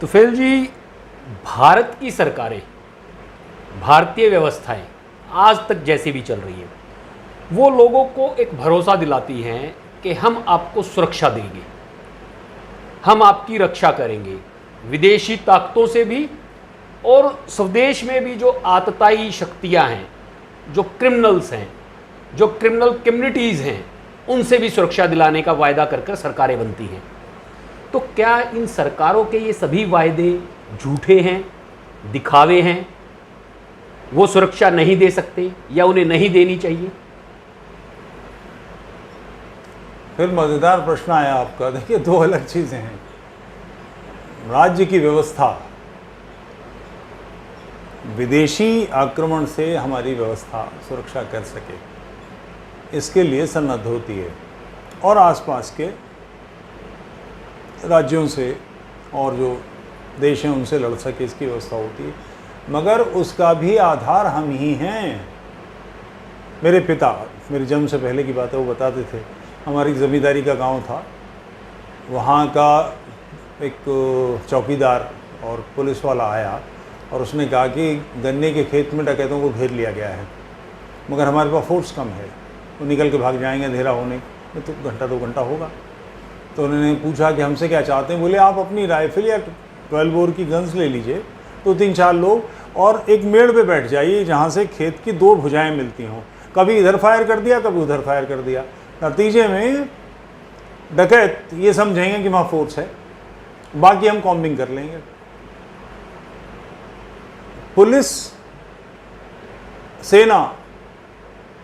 तो फिर जी, भारत की सरकारें, भारतीय व्यवस्थाएं आज तक जैसी भी चल रही है, वो लोगों को एक भरोसा दिलाती हैं कि हम आपको सुरक्षा देंगे, हम आपकी रक्षा करेंगे, विदेशी ताकतों से भी और स्वदेश में भी जो आतताई शक्तियां हैं, जो क्रिमिनल्स हैं, जो क्रिमिनल कम्युनिटीज़ हैं, उनसे भी सुरक्षा दिलाने का वायदा कर कर सरकारें बनती हैं। तो क्या इन सरकारों के ये सभी वायदे झूठे हैं, दिखावे हैं, वो सुरक्षा नहीं दे सकते या उन्हें नहीं देनी चाहिए? फिर मज़ेदार प्रश्न आया आपका। देखिए, दो अलग चीज़ें हैं। राज्य की व्यवस्था विदेशी आक्रमण से हमारी व्यवस्था सुरक्षा कर सके, इसके लिए सन्नद्ध होती है और आसपास के राज्यों से और जो देश हैं उनसे लड़ सके, इसकी व्यवस्था होती है। मगर उसका भी आधार हम ही हैं। मेरे पिता, मेरे जन्म से पहले की बात है, वो बताते थे, हमारी ज़मींदारी का गांव था, वहाँ का एक चौकीदार और पुलिस वाला आया और उसने कहा कि गन्ने के खेत में डकैतों को घेर लिया गया है, मगर हमारे पास फोर्स कम है, वो निकल के भाग जाएंगे अंधेरा होने में, तो घंटा 2 घंटा होगा। तो उन्होंने पूछा कि हमसे क्या चाहते हैं? बोले आप अपनी राइफल या 12 बोर की गन्स ले लीजिए, तो 3-4 लोग, और एक मेड़ पे बैठ जाइए जहाँ से खेत की 2 भुजाएं मिलती हों, कभी इधर फायर कर दिया, कभी उधर फायर कर दिया। नतीजे में डकैत ये समझेंगे कि वहाँ फोर्स है, बाकी हम कॉम्बिंग कर लेंगे। पुलिस, सेना,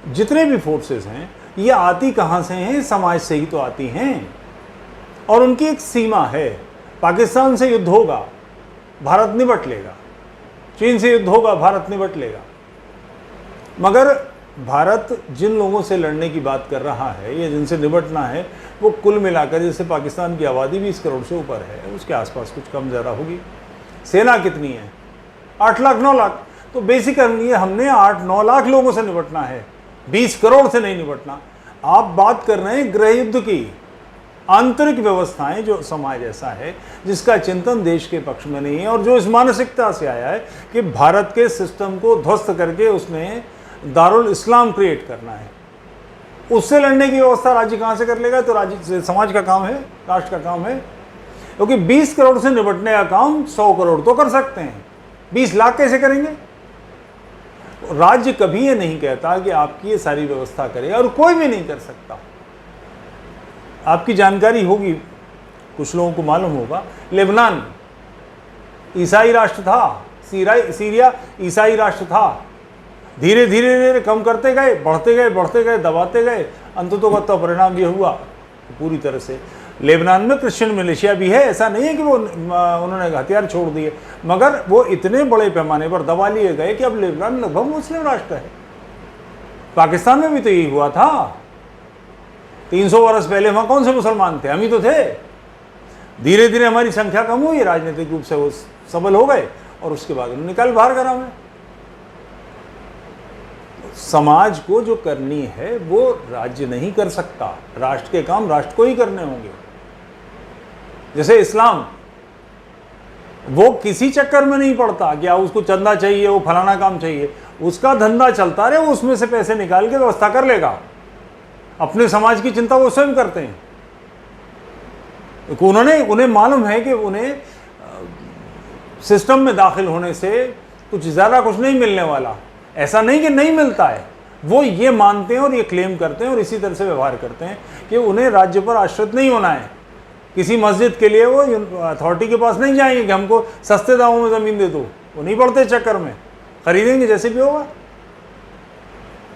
जितने भी फोर्सेस हैं, ये आती कहाँ से हैं? समाज से ही तो आती हैं, और उनकी एक सीमा है। पाकिस्तान से युद्ध होगा, भारत निपट लेगा, चीन से युद्ध होगा, भारत निपट लेगा। मगर भारत जिन लोगों से लड़ने की बात कर रहा है या जिनसे निपटना है, वो कुल मिलाकर, जैसे पाकिस्तान की आबादी 20 करोड़ से ऊपर है, उसके आसपास कुछ कम ज़्यादा होगी। सेना कितनी है? 8 लाख 9 लाख। तो बेसिकली हमने 8-9 लाख लोगों से निपटना है, 20 करोड़ से नहीं निपटना। आप बात कर रहे हैं गृह युद्ध की। आंतरिक व्यवस्थाएं, जो समाज ऐसा है जिसका चिंतन देश के पक्ष में नहीं है और जो इस मानसिकता से आया है कि भारत के सिस्टम को ध्वस्त करके उसने दारुल इस्लाम क्रिएट करना है, उससे लड़ने की व्यवस्था राज्य कहाँ से कर लेगा? तो राज्य, समाज का काम है, राष्ट्र का काम है। क्योंकि 20 करोड़ से निपटने का काम 100 करोड़ तो कर सकते हैं, 20 लाख कैसे करेंगे? राज्य कभी ये नहीं कहता कि आपकी ये सारी व्यवस्था करेगा, और कोई भी नहीं कर सकता। आपकी जानकारी होगी, कुछ लोगों को मालूम होगा, लेबनान ईसाई राष्ट्र था, सीरिया ईसाई राष्ट्र था। धीरे धीरे कम करते गए, बढ़ते गए, दबाते गए, अंततोगत्वा परिणाम ये हुआ पूरी तरह से। लेबनान में क्रिश्चियन मिलिशिया भी है, ऐसा नहीं है कि वो उन्होंने हथियार छोड़ दिए, मगर वो इतने बड़े पैमाने पर दबा लिए गए कि अब लेबनान लगभग मुस्लिम राष्ट्र है। पाकिस्तान में भी तो यही हुआ था। 300 वर्ष पहले वहाँ कौन से मुसलमान थे? हम ही तो थे। धीरे धीरे हमारी संख्या कम हुई, राजनीतिक रूप से वो सबल हो गए, और उसके बाद उन्होंने निकाल बाहर करा हमें। समाज को जो करनी है वो राज्य नहीं कर सकता, राष्ट्र के काम राष्ट्र को ही करने होंगे। जैसे इस्लाम, वो किसी चक्कर में नहीं पड़ता कि उसको चंदा चाहिए, वो फलाना काम चाहिए, उसका धंधा चलता रहे, वो उसमें से पैसे निकाल के व्यवस्था कर लेगा। अपने समाज की चिंता वो स्वयं करते हैं। उन्हें मालूम है कि उन्हें सिस्टम में दाखिल होने से कुछ ज़्यादा कुछ नहीं मिलने वाला। ऐसा नहीं कि नहीं मिलता है, वो ये मानते हैं और ये क्लेम करते हैं और इसी तरह से व्यवहार करते हैं कि उन्हें राज्य पर आश्रित नहीं होना है। किसी मस्जिद के लिए वो अथॉरिटी के पास नहीं जाएंगे कि हमको सस्ते दामों में ज़मीन दे दो, वो नहीं पड़ते चक्कर में, खरीदेंगे जैसे भी होगा।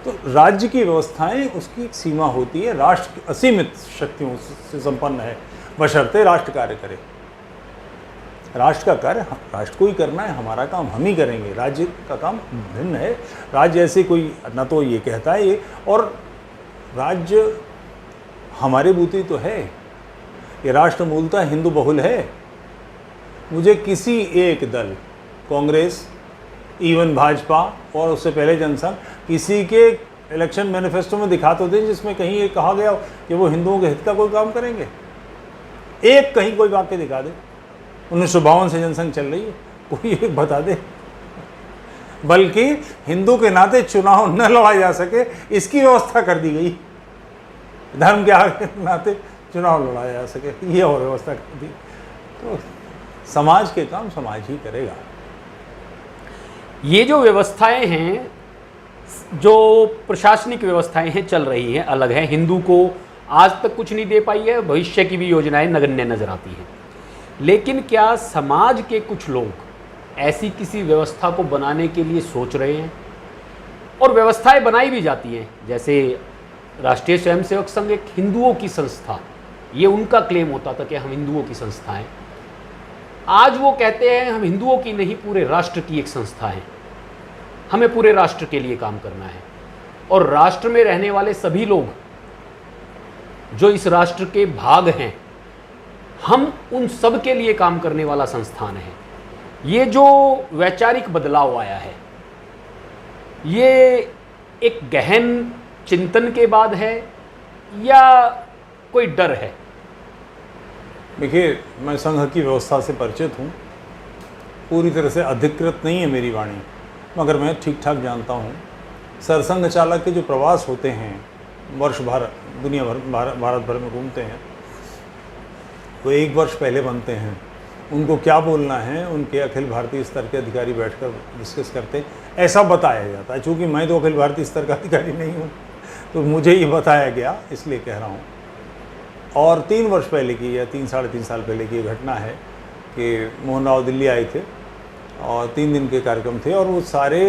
तो राज्य की व्यवस्थाएं, उसकी एक सीमा होती है। राष्ट्र असीमित शक्तियों से संपन्न है, बशर्ते राष्ट्र कार्य करे। राष्ट्र का कार्य राष्ट्र को ही करना है, हमारा काम हम ही करेंगे। राज्य का काम भिन्न है। राज्य ऐसे कोई न तो ये कहता है ये, और राज्य हमारे बूते तो है। ये राष्ट्र मूलतः हिंदू बहुल है। मुझे किसी एक दल, कांग्रेस, इवन भाजपा और उससे पहले जनसंघ, किसी के इलेक्शन मैनिफेस्टो में दिखा तो दें जिसमें कहीं ये कहा गया कि वो हिंदुओं के हित का कोई काम करेंगे। एक कहीं कोई वाक्य दिखा दे। 1952 से जनसंघ चल रही है, कोई एक बता दे। बल्कि हिंदू के नाते चुनाव न लड़ा जा सके इसकी व्यवस्था कर दी गई, धर्म के नाते चुनाव लड़ाया जा सके ये और व्यवस्था कर दी। तो समाज के काम समाज ही करेगा। ये जो व्यवस्थाएं हैं, जो प्रशासनिक व्यवस्थाएं हैं चल रही हैं, अलग है। हिंदू को आज तक कुछ नहीं दे पाई है, भविष्य की भी योजनाएं नगण्य नजर आती हैं। लेकिन क्या समाज के कुछ लोग ऐसी किसी व्यवस्था को बनाने के लिए सोच रहे हैं? और व्यवस्थाएं बनाई भी जाती हैं, जैसे राष्ट्रीय स्वयंसेवक संघ एक हिंदुओं की संस्था, ये उनका क्लेम होता था कि हम हिंदुओं की संस्था हैं। आज वो कहते हैं हम हिंदुओं की नहीं, पूरे राष्ट्र की एक संस्था है, हमें पूरे राष्ट्र के लिए काम करना है। और राष्ट्र में रहने वाले सभी लोग जो इस राष्ट्र के भाग हैं, हम उन सब के लिए काम करने वाला संस्थान है। ये जो वैचारिक बदलाव आया है, ये एक गहन चिंतन के बाद है या कोई डर है? देखिए, मैं संघ की व्यवस्था से परिचित हूँ, पूरी तरह से अधिकृत नहीं है मेरी वाणी, मगर मैं ठीक ठाक जानता हूँ। सरसंघ चालक के जो प्रवास होते हैं, वर्ष भर दुनिया भर भारत भर में घूमते हैं, वो एक वर्ष पहले बनते हैं। उनको क्या बोलना है, उनके अखिल भारतीय स्तर के अधिकारी बैठकर डिस्कस करते हैं, ऐसा बताया जाता है। चूँकि मैं तो अखिल भारतीय स्तर का अधिकारी नहीं हूँ, तो मुझे ये बताया गया, इसलिए कह रहा हूँ। और 3 वर्ष पहले की या 3-3.5 साल पहले की ये घटना है कि मोहन राव दिल्ली आए थे और 3 दिन के कार्यक्रम थे और वो सारे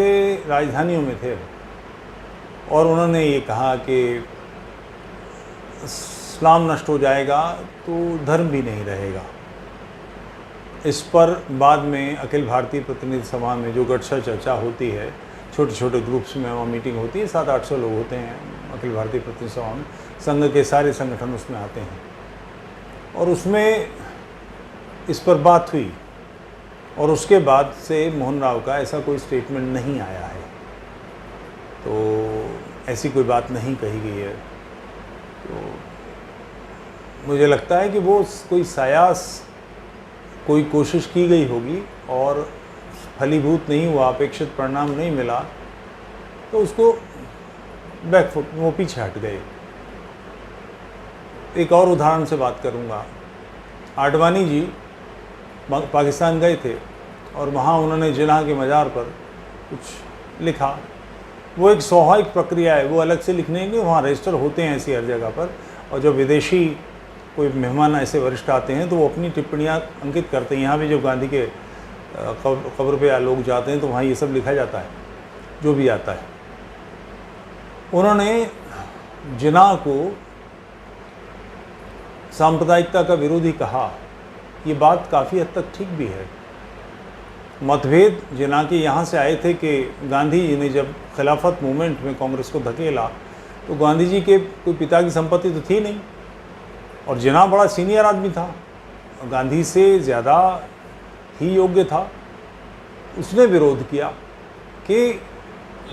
राजधानियों में थे। और उन्होंने ये कहा कि इस्लाम नष्ट हो जाएगा तो धर्म भी नहीं रहेगा। इस पर बाद में अखिल भारतीय प्रतिनिधि सभा में जो गठसा चर्चा होती है, छोटे छोटे ग्रुप्स में वहाँ मीटिंग होती है, 700-800 लोग होते हैं अखिल भारतीय प्रतिनिधि सभा में, संघ के सारे संगठन उसमें आते हैं। और उसमें इस पर बात हुई और उसके बाद से मोहन राव का ऐसा कोई स्टेटमेंट नहीं आया है, तो ऐसी कोई बात नहीं कही गई है। तो मुझे लगता है कि वो कोई सायास कोई कोशिश की गई होगी और फलीभूत नहीं हुआ, अपेक्षित परिणाम नहीं मिला, तो उसको बैकफुट, वो पीछे हट गए। एक और उदाहरण से बात करूंगा। आडवाणी जी पाकिस्तान गए थे और वहाँ उन्होंने जिन्ना के मज़ार पर कुछ लिखा। वो एक स्वाभाविक प्रक्रिया है, वो अलग से लिखने के वहाँ रजिस्टर होते हैं ऐसी हर जगह पर। और जब विदेशी कोई मेहमान ऐसे वरिष्ठ आते हैं तो वो अपनी टिप्पणियाँ अंकित करते हैं। यहाँ भी जब गांधी के कब्र पे लोग जाते हैं तो वहाँ ये सब लिखा जाता है, जो भी आता है। उन्होंने जिन्ना को सांप्रदायिकता का विरोधी कहा। ये बात काफ़ी हद तक ठीक भी है। मतभेद जिन्ना के यहाँ से आए थे कि गांधी जी ने जब खिलाफत मूवमेंट में कांग्रेस को धकेला तो गांधी जी के कोई पिता की संपत्ति तो थी नहीं और जिन्ना बड़ा सीनियर आदमी था, गांधी से ज़्यादा ही योग्य था। उसने विरोध किया कि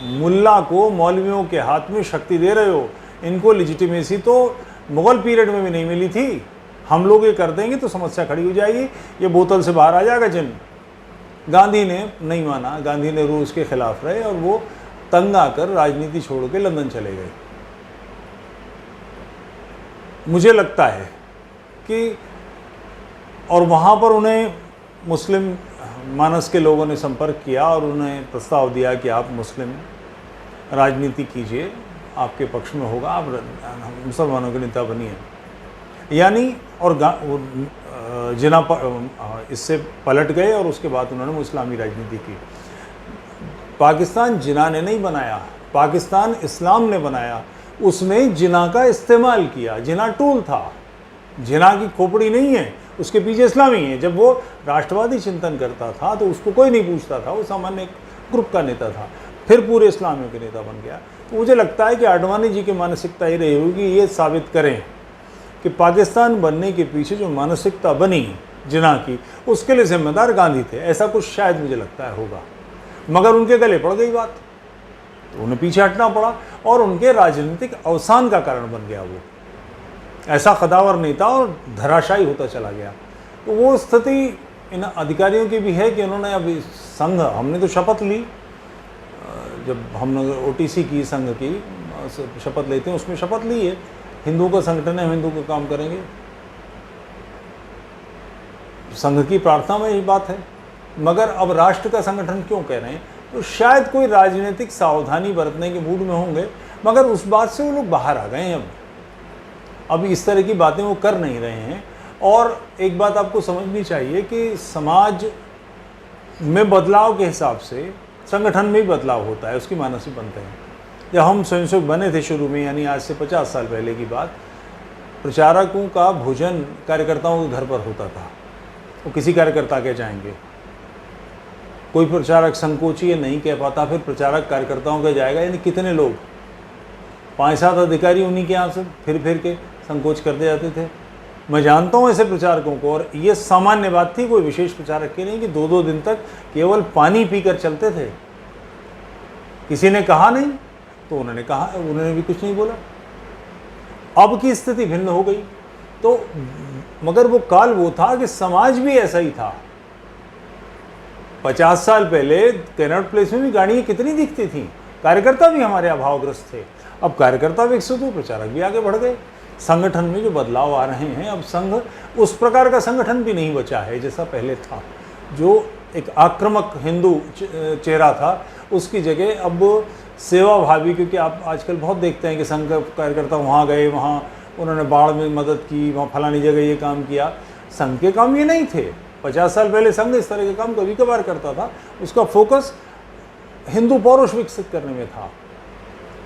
मुल्ला को मौलवियों के हाथ में शक्ति दे रहे हो, इनको लेजिटिमेसी तो मुग़ल पीरियड में भी नहीं मिली थी, हम लोग ये कर देंगे तो समस्या खड़ी हो जाएगी, ये बोतल से बाहर आ जाएगा चिन्ह। गांधी ने नहीं माना, गांधी ने रूस के खिलाफ रहे और वो तंग आकर राजनीति छोड़ के लंदन चले गए। मुझे लगता है कि और वहाँ पर उन्हें मुस्लिम मानस के लोगों ने संपर्क किया और उन्हें प्रस्ताव दिया कि आप मुस्लिम राजनीति कीजिए, आपके पक्ष में होगा, आप मुसलमानों के नेता बनिए। यानी और जिन्ना इससे पलट गए और उसके बाद उन्होंने इस्लामी राजनीति की। पाकिस्तान जिन्ना ने नहीं बनाया, पाकिस्तान इस्लाम ने बनाया। उसने जिन्ना का इस्तेमाल किया, जिन्ना टूल था, जिन्ना की खोपड़ी नहीं है, उसके पीछे इस्लामी है। जब वो राष्ट्रवादी चिंतन करता था तो उसको कोई नहीं पूछता था, वो सामान्य ग्रुप का नेता था, फिर पूरे इस्लामियों के नेता बन गया। तो मुझे लगता है कि आडवाणी जी की मानसिकता ये रही होगी, ये साबित करें कि पाकिस्तान बनने के पीछे जो मानसिकता बनी जिन्ना की, उसके लिए जिम्मेदार गांधी थे। ऐसा कुछ शायद मुझे लगता है होगा, मगर उनके गले पड़ गई बात तो उन्हें पीछे हटना पड़ा और उनके राजनीतिक अवसान का कारण बन गया वो ऐसा कदावर नेता और धराशायी होता चला गया। तो वो स्थिति इन अधिकारियों की भी है कि उन्होंने अभी संघ, हमने तो शपथ ली, जब हमने ओटीसी की संघ की शपथ लेते हैं उसमें शपथ ली है, हिंदुओं का संगठन है, हम हिंदू का काम करेंगे, संघ की प्रार्थना में यही बात है। मगर अब राष्ट्र का संगठन क्यों कह रहे हैं, तो शायद कोई राजनीतिक सावधानी बरतने के मूड में होंगे, मगर उस बात से वो लोग बाहर आ गए हैं। अब इस तरह की बातें वो कर नहीं रहे हैं। और एक बात आपको समझनी चाहिए कि समाज में बदलाव के हिसाब से संगठन में भी बदलाव होता है, उसकी मानसिक बनते हैं। जब हम स्वयंसेवक बने थे शुरू में, यानी आज से 50 साल पहले की बात, प्रचारकों का भोजन कार्यकर्ताओं के घर पर होता था। वो किसी कार्यकर्ता के जाएंगे, कोई प्रचारक संकोची नहीं कह पाता, फिर प्रचारक कार्यकर्ताओं के जाएगा, यानी कितने लोग, 5-7 अधिकारी उन्हीं के यहाँ से फिर के संकोच करते जाते थे। मैं जानता हूँ ऐसे प्रचारकों को, और ये सामान्य बात थी, कोई विशेष प्रचारक की नहीं, कि 2-2 दिन तक केवल पानी पीकर चलते थे। किसी ने कहा नहीं तो उन्होंने कहा, उन्होंने भी कुछ नहीं बोला। अब की स्थिति भिन्न हो गई। तो मगर वो काल वो था कि समाज भी ऐसा ही था। 50 साल पहले कैनॉट प्लेस में भी गाड़ियाँ कितनी दिखती थीं, कार्यकर्ता भी हमारे अभावग्रस्त थे। अब कार्यकर्ता विकसित हुए, प्रचारक भी आगे बढ़ गए। संगठन में जो बदलाव आ रहे हैं, अब संघ उस प्रकार का संगठन भी नहीं बचा है जैसा पहले था। जो एक आक्रामक हिंदू चेहरा था, उसकी जगह अब सेवाभावी, क्योंकि आप आजकल बहुत देखते हैं कि संघ कार्यकर्ता वहाँ गए, वहाँ उन्होंने बाढ़ में मदद की, वहाँ फलानी जगह ये काम किया। संघ के काम ये नहीं थे। 50 साल पहले संघ इस तरह के काम कभी कभार करता था, उसका फोकस हिंदू पौरुष विकसित करने में था।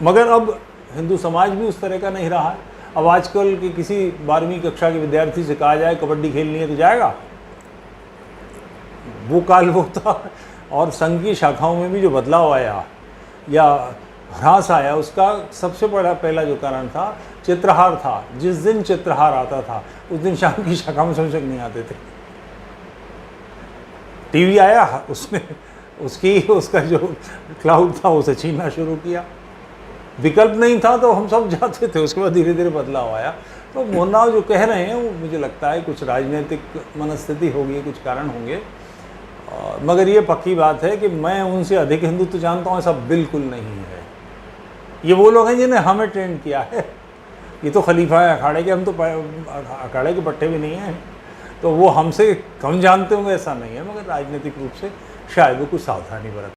मगर अब हिंदू समाज भी उस तरह का नहीं रहा है। अब आजकल के किसी 12वीं कक्षा के विद्यार्थी से कहा जाए कबड्डी खेलनी है तो जाएगा, वो काल वो था। और संघ की शाखाओं में भी जो बदलाव आया या ह्रास आया, उसका सबसे बड़ा पहला जो कारण था चित्रहार था। जिस दिन चित्रहार आता था उस दिन शाम की शाखा में संशक नहीं आते थे। टीवी आया, उसने उसका जो क्लाउड था उसे छीनना शुरू किया। विकल्प नहीं था तो हम सब जाते थे, उसके बाद धीरे धीरे बदलाव आया। तो मोहनराव जो कह रहे हैं वो मुझे लगता है कुछ राजनीतिक मनस्थिति होगी, कुछ कारण होंगे। मगर ये पक्की बात है कि मैं उनसे अधिक हिंदुत्व जानता हूँ, ऐसा बिल्कुल नहीं है। ये वो लोग हैं जिन्हें हमें ट्रेंड किया है। ये तो खलीफा है अखाड़े के, हम तो अखाड़े के पट्टे भी नहीं हैं, तो वो हमसे कम जानते होंगे ऐसा नहीं है। मगर राजनीतिक रूप से शायद वो कुछ सावधानी बरत